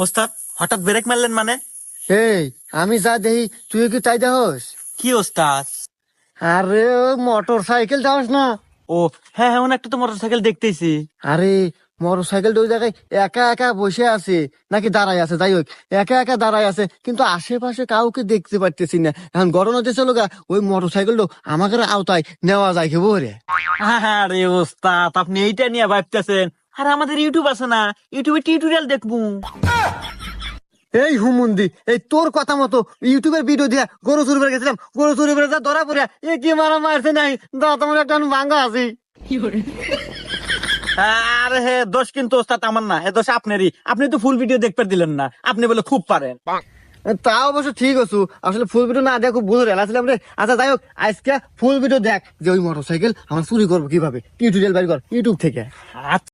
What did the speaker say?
ওস্তাদ হঠাৎ ব্রেক মারলেন মানে? এই আমি যা দেখি তুই কি তাই দেখস? কি ওস্তাদ? আরে মোটর সাইকেল যাস না? ও হ্যাঁ হ্যাঁ, একটা তো মোটরসাইকেল দেখতেছি। আরে মোটর সাইকেল ওই জায়গায় একা একা বসে আছে নাকি দাঁড়ায় আছে, যাই হোক একা একা দাঁড়ায় আছে, কিন্তু আশেপাশে কাউকে দেখতে পারতেছি না। এখন ঘটনা হচ্ছে লোক ওই মোটর সাইকেলটা আমাকে আওতায় নেওয়া যায় কি বলে? আরে ওস্তাদ, আপনি এইটা নিয়ে ভাবতেছেন? আর আমাদের ইউটিউব আছে না, ইউটিউবে টিউটোরিয়াল দেখবো। এই হুমুন্দি, এই তোর কথা মতো ইউটিউবের ভিডিও দিয়া গরু চুরি করে গেছিলাম, গরু চুরি করে যা ধরা পড়ে এ কি মারা মারছে নাই, দা তোমার একটা ভাঙ্গা আছি। আরে হে দোষ কিন্তু ওস্তাদ আমার না, হে দোষ আপনারই। আপনি তো ফুল ভিডিও দেখতে দিলেন না, আপনি বলে খুব পারেন। তা অবশ্য ঠিক আছো, আসলে ফুল ভিডিও না দেখো বুঝে রেলাছিলাম রে। আচ্ছা যাই হোক, আজকে ফুল ভিডিও দেখ যে ওই মোটর সাইকেল আমার চুরি করবো কিভাবে, টিউটোরিয়াল বাইর কর ইউটিউব থেকে। আচ্ছা।